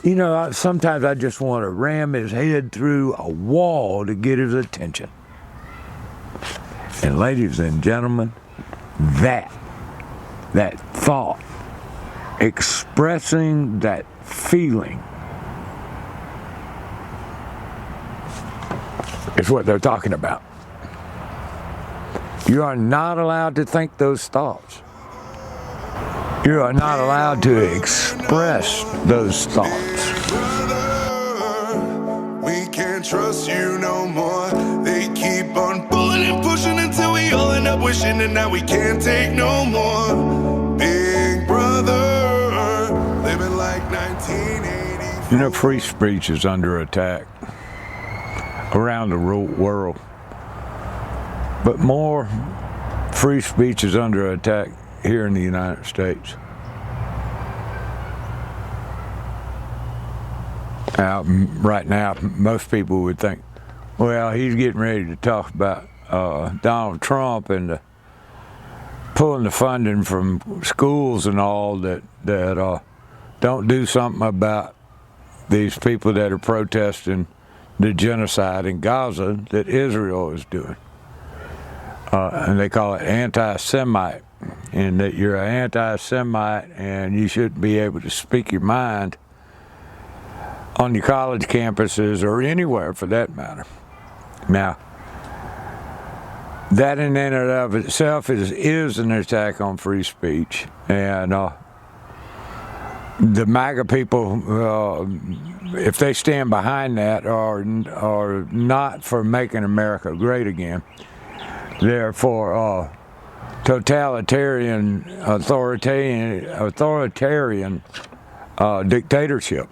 You know, sometimes I just want to ram his head through a wall to get his attention. And ladies and gentlemen, that thought, expressing that feeling, is what they're talking about. You are not allowed to think those thoughts. You are not allowed to express those thoughts. We can't trust you no more. They keep on pulling and pushing until we all end up wishing that now we can't take no more. Big brother, living like 1980. You know, free speech is under attack around the world. But more free speech is under attack here in the United States. Now, right now, most people would think, well, he's getting ready to talk about Donald Trump and pulling the funding from schools and all that don't do something about these people that are protesting the genocide in Gaza that Israel is doing. And they call it anti-Semite, and that you're an anti-Semite and you shouldn't be able to speak your mind on your college campuses or anywhere for that matter. Now, that in and of itself is an attack on free speech, and the MAGA people, if they stand behind that, are not for making America great again. They're for totalitarian, authoritarian dictatorship.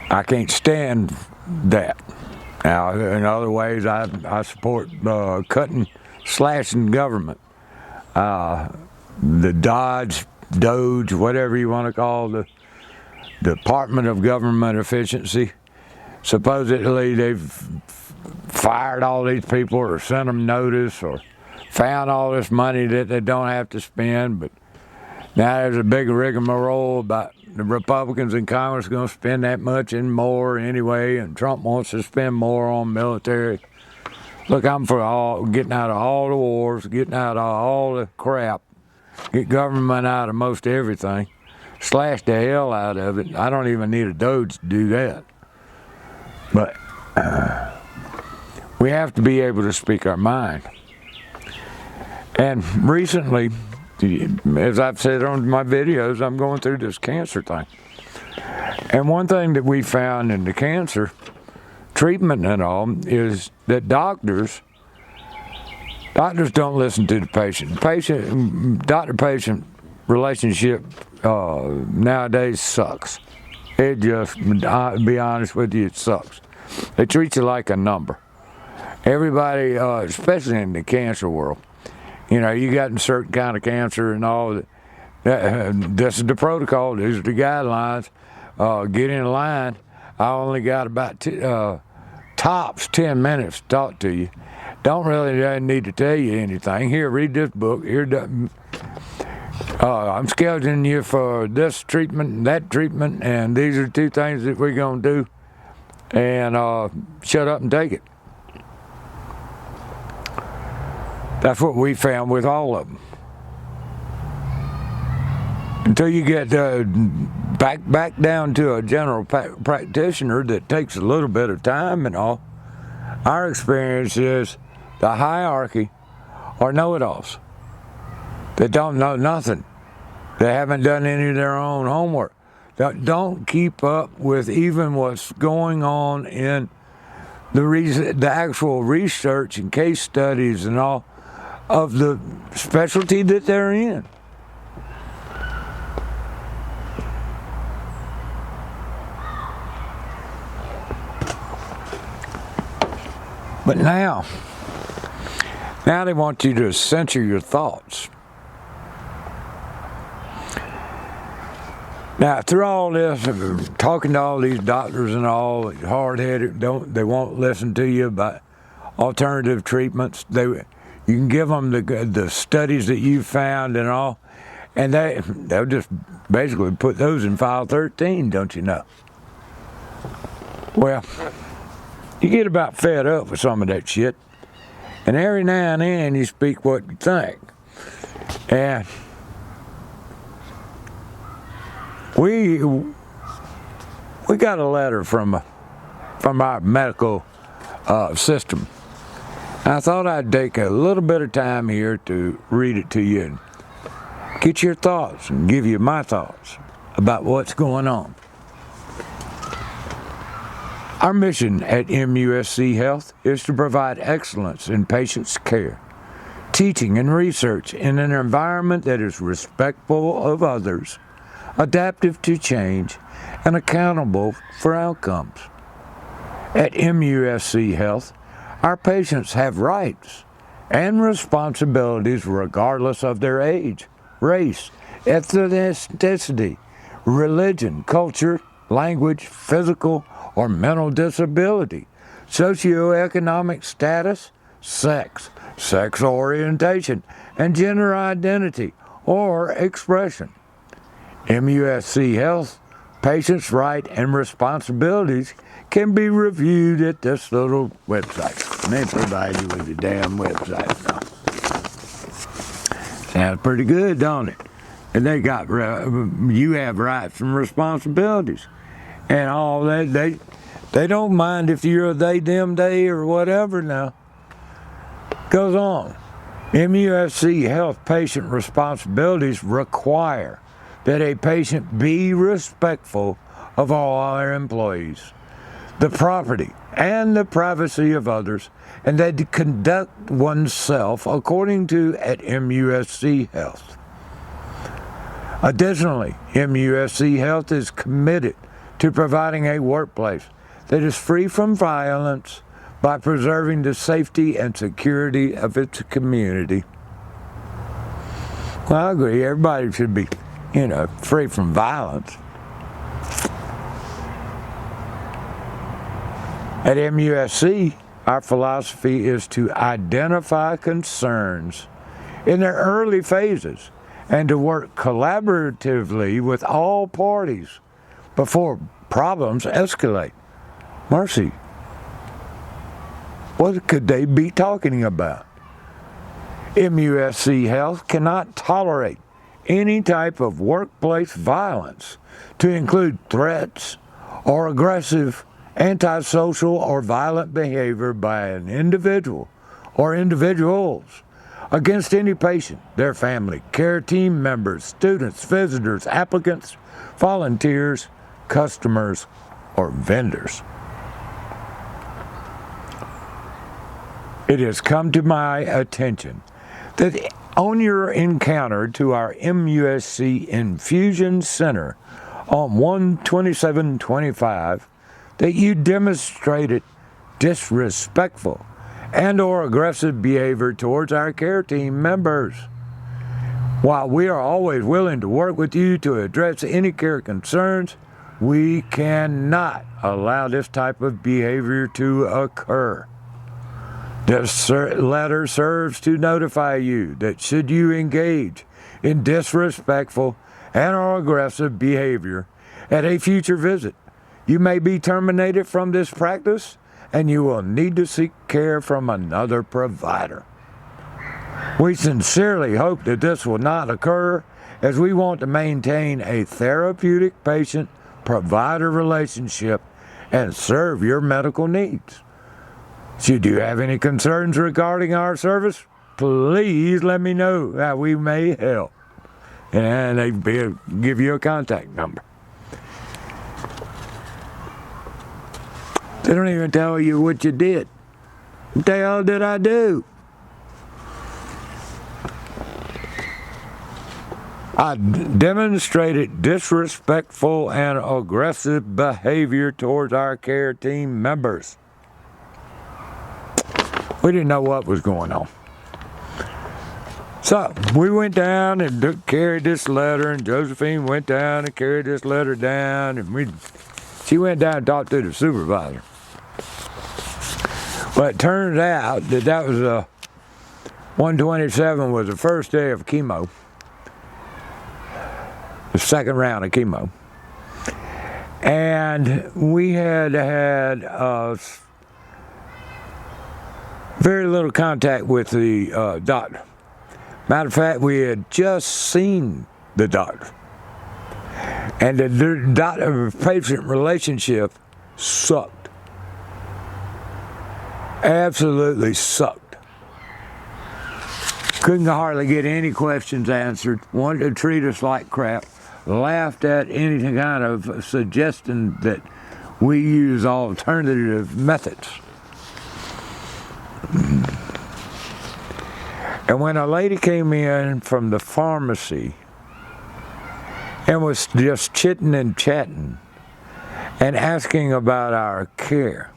I can't stand that. Now, in other ways, I support cutting, slashing government. The DOGE, whatever you want to call the Department of Government Efficiency, supposedly they've fired all these people or sent them notice or found all this money that they don't have to spend, but now there's a big rigmarole about the Republicans in Congress are going to spend that much and more anyway, and Trump wants to spend more on military. Look, I'm for getting out of all the wars, getting out of all the crap, get government out of most everything, slash the hell out of it. I don't even need a Doge to do that. But we have to be able to speak our mind. And recently, as I've said on my videos, I'm going through this cancer thing. And one thing that we found in the cancer treatment and all is that doctors don't listen to the patient. Doctor-patient relationship nowadays sucks. It just, to be honest with you, it sucks. They treat you like a number. Everybody, especially in the cancer world, you know, you got a certain kind of cancer and all that. This is the protocol. These are the guidelines. Get in line. I only got about tops 10 minutes to talk to you. Don't really need to tell you anything. Here, read this book. Here, I'm scheduling you for this treatment and that treatment, and these are two things that we're going to do. And shut up and take it. That's what we found with all of them. Until you get back down to a general practitioner that takes a little bit of time and all, our experience is the hierarchy are know-it-alls. They don't know nothing. They haven't done any of their own homework. Don't keep up with even what's going on in the actual research and case studies and all of the specialty that they're in. But now they want you to censor your thoughts. Now, through all this, talking to all these doctors and all, hard-headed, they won't listen to you about alternative treatments. You can give them the studies that you found and all, And they'll just basically put those in file 13, don't you know? Well, you get about fed up with some of that shit. And every now and then you speak what you think. And we got a letter from our medical system. I thought I'd take a little bit of time here to read it to you and get your thoughts and give you my thoughts about what's going on. Our mission at MUSC Health is to provide excellence in patients' care, teaching and research in an environment that is respectful of others, adaptive to change, and accountable for outcomes. At MUSC Health, our patients have rights and responsibilities regardless of their age, race, ethnicity, religion, culture, language, physical or mental disability, socioeconomic status, sex, sexual orientation, and gender identity or expression. MUSC Health patients' rights and responsibilities can be reviewed at this little website. And they provide you with the damn website now. Sounds pretty good, don't it? And they got, you have rights and responsibilities. And all that, they don't mind if you're a they, them, they, or whatever now. Goes on. MUSC Health patient responsibilities require that a patient be respectful of all our employees, the property and the privacy of others, and that to conduct oneself according to at MUSC Health. Additionally, MUSC Health is committed to providing a workplace that is free from violence by preserving the safety and security of its community. Well, I agree. Everybody should be, free from violence. At MUSC, our philosophy is to identify concerns in their early phases and to work collaboratively with all parties before problems escalate. Mercy, what could they be talking about? MUSC Health cannot tolerate any type of workplace violence, to include threats or aggressive, antisocial, or violent behavior by an individual or individuals against any patient, their family, care team members, students, visitors, applicants, volunteers, customers, or vendors. It has come to my attention that on your encounter to our MUSC Infusion Center on 1/27/25, that you demonstrated disrespectful and or aggressive behavior towards our care team members. While we are always willing to work with you to address any care concerns, we cannot allow this type of behavior to occur. This letter serves to notify you that should you engage in disrespectful and or aggressive behavior at a future visit, you may be terminated from this practice and you will need to seek care from another provider. We sincerely hope that this will not occur, as we want to maintain a therapeutic patient-provider relationship and serve your medical needs. Should you have any concerns regarding our service, please let me know how we may help. And they give you a contact number. They don't even tell you what you did. What the hell did I do? I demonstrated disrespectful and aggressive behavior towards our care team members. We didn't know what was going on. So we went down and carried this letter, and Josephine went down and carried this letter down, and she went down and talked to the supervisor. Well, it turns out that was 1/27 was the first day of chemo. the second round of chemo. And we had very little contact with the doctor. Matter of fact, we had just seen the doctor. And the doctor-patient relationship sucked. Absolutely sucked. Couldn't hardly get any questions answered. Wanted to treat us like crap. Laughed at any kind of suggestion that we use alternative methods. And when a lady came in from the pharmacy and was just chitting and chatting and asking about our care,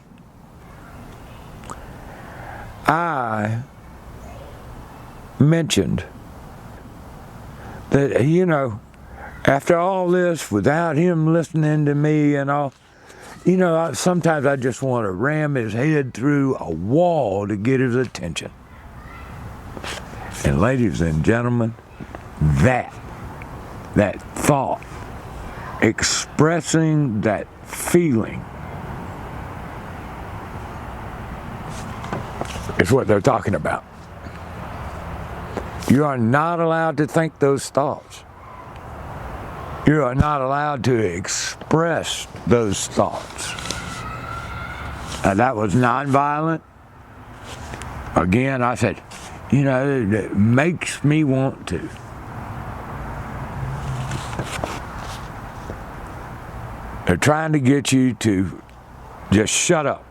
I mentioned that, you know, after all this, without him listening to me and all, you know, sometimes I just want to ram his head through a wall to get his attention. And ladies and gentlemen, that thought, expressing that feeling, is what they're talking about. You are not allowed to think those thoughts. You are not allowed to express those thoughts. That was nonviolent. Again, I said, you know, it makes me want to. They're trying to get you to just shut up.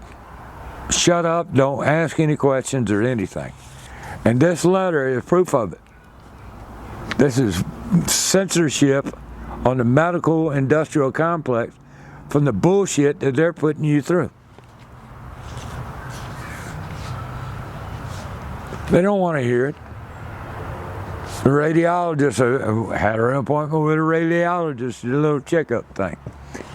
Shut up, don't ask any questions or anything. And this letter is proof of it. This is censorship on the medical industrial complex from the bullshit that they're putting you through. They don't want to hear it. The radiologist had her appointment with a radiologist, a little checkup thing.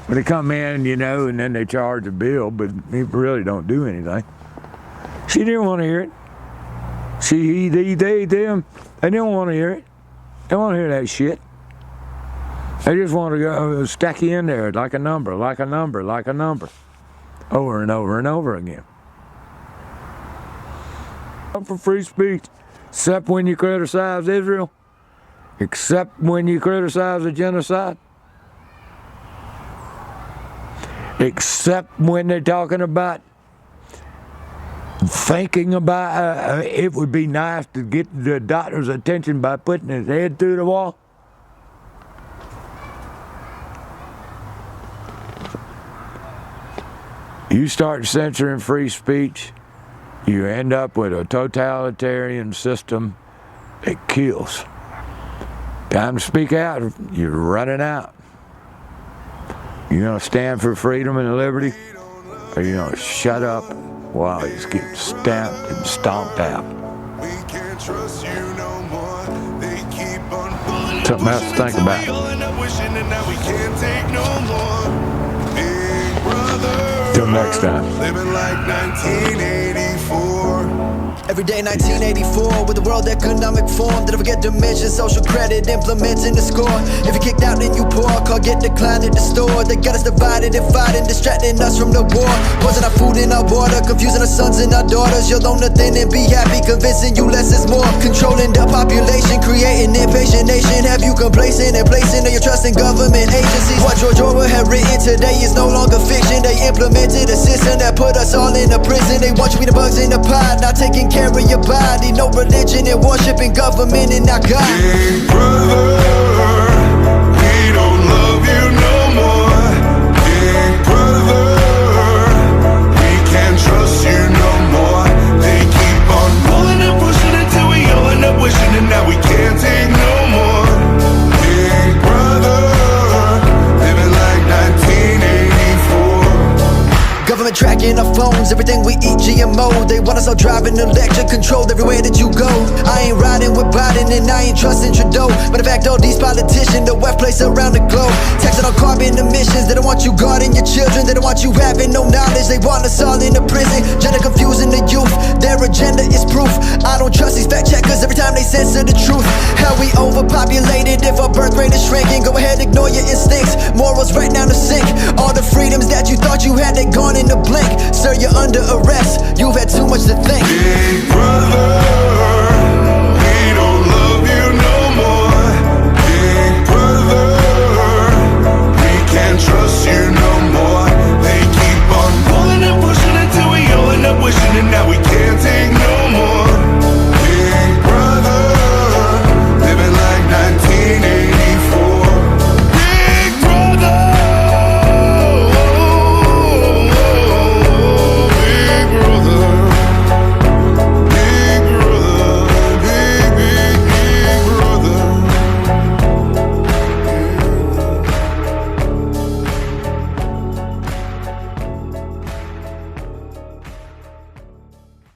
But they come in, you know, and then they charge a bill, but they really don't do anything. She didn't want to hear it. They didn't want to hear it. They don't want to hear that shit. They just want to go stack you in there like a number, like a number, like a number, over and over and over again. For free speech, except when you criticize Israel, except when you criticize a genocide, except when they're talking about thinking about it would be nice to get the doctor's attention by putting his head through the wall. You start censoring free speech, you end up with a totalitarian system that kills. Time to speak out, you're running out. You gonna stand for freedom and liberty, or you gonna shut up while he's getting stamped and stomped out? Something else to think about. Till next time. Living like 1984. Every day 1984 with the world economic form. Did I forget to mention social credit implementing the score? If you're kicked out then you poor, call get declined at the store. They got us divided and fighting, distracting us from the war. Wasn't our food in our water, confusing our sons and our daughters. You'll own nothing and be happy, convincing you less is more. Controlling the population, creating impatient nation. Have you complacent and placing all your trust in government agencies? What George Orwell had written today is no longer fiction. They implemented a system that put us all in a prison. They want you to be the bugs in the pot, not taking care of your body. No religion and worshiping government and not God. Big brother, we don't love you no more. Big brother, we can't trust you no more. They keep on pulling and pushing until we all end up wishing, and now we can't take no more. Big brother, living like 1984. Government track tracking our phones, everything we eat GMO. They want us all driving electric, controlled everywhere that you go. I ain't riding with Biden and I ain't trusting Trudeau. Matter of fact, all these politicians, the wealth place around the globe. Taxing on carbon emissions, they don't want you guarding your children. They don't want you having no knowledge, they want us all in the prison. Gender confusing the youth, their agenda is proof. I don't trust these fact checkers every time they censor the truth. Hell, we overpopulated, if our birth rate is shrinking, go ahead, ignore your instincts. Morals right down the sink. All the freedoms that you thought you had, they gone in a blink. Sir, you're under arrest, you've had too much to think.